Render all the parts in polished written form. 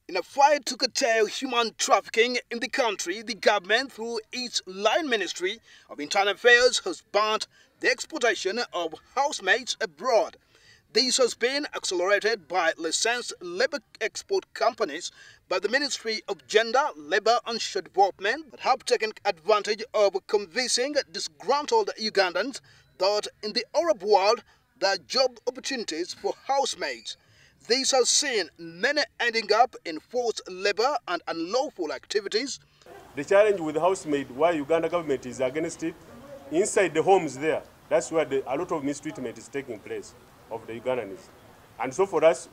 In a fight to curtail human trafficking in the country, the government, through its line Ministry of Internal Affairs, has banned the exportation of housemaids abroad. This has been accelerated by licensed labor export companies by the Ministry of Gender, Labour and Social Development that have taken advantage of convincing disgruntled Ugandans that in the Arab world there are job opportunities for housemaids. This has seen many ending up in forced labor and unlawful activities. The challenge with housemaid, why Uganda government is against it, inside the homes there, that's where a lot of mistreatment is taking place of the Ugandans. And so for us,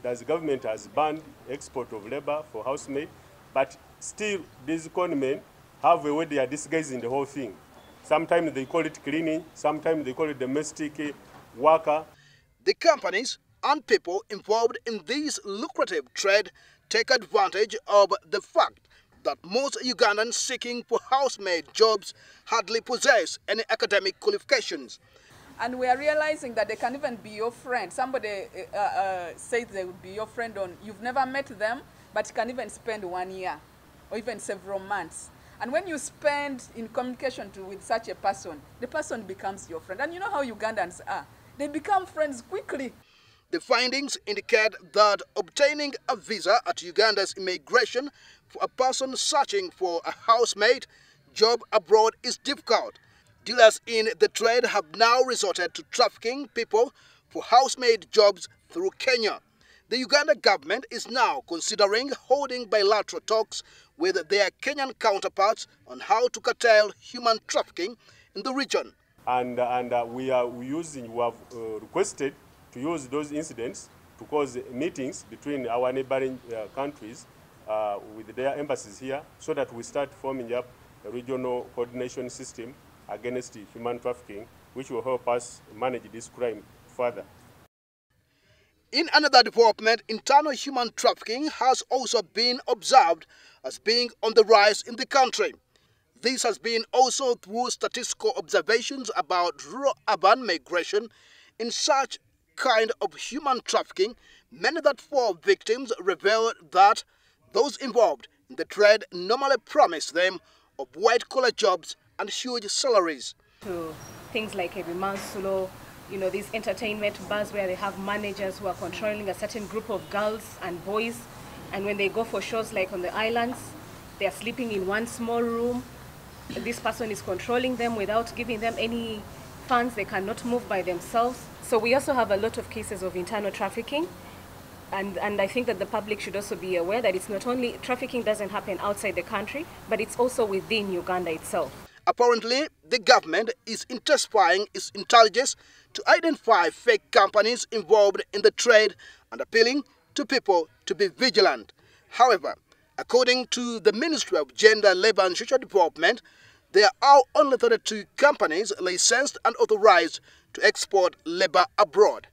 as the government has banned export of labor for housemaid, but still these conmen have a way they are disguising the whole thing. Sometimes they call it cleaning, sometimes they call it domestic worker. The companies and people involved in this lucrative trade take advantage of the fact that most Ugandans seeking for housemaid jobs hardly possess any academic qualifications. And we are realizing that they can even be your friend. Somebody says they would be your friend on, you've never met them, but you can even spend 1 year or even several months. And when you spend in communication with such a person, the person becomes your friend. And you know how Ugandans are. They become friends quickly. The findings indicate that obtaining a visa at Uganda's immigration for a person searching for a housemaid job abroad is difficult. Dealers in the trade have now resorted to trafficking people for housemaid jobs through Kenya. The Uganda government is now considering holding bilateral talks with their Kenyan counterparts on how to curtail human trafficking in the region. And we have requested to use those incidents to cause meetings between our neighboring countries with their embassies here, so that we start forming up a regional coordination system against human trafficking, which will help us manage this crime further. In another development, internal human trafficking has also been observed as being on the rise in the country. This has been also through statistical observations about rural-urban migration. In such kind of human trafficking, many that fall victims revealed that those involved in the trade normally promise them of white-collar jobs and huge salaries. To things like Ebimansulo, you know, these entertainment bars where they have managers who are controlling a certain group of girls and boys, and when they go for shows like on the islands, they are sleeping in one small room. This person is controlling them without giving them any funds. They cannot move by themselves. So we also have a lot of cases of internal trafficking, and I think that the public should also be aware that it's not only trafficking doesn't happen outside the country, but it's also within Uganda itself. Apparently, the government is intensifying its intelligence to identify fake companies involved in the trade and appealing to people to be vigilant. However, according to the Ministry of Gender, Labour and Social Development, there are only 32 companies licensed and authorized to export labor abroad.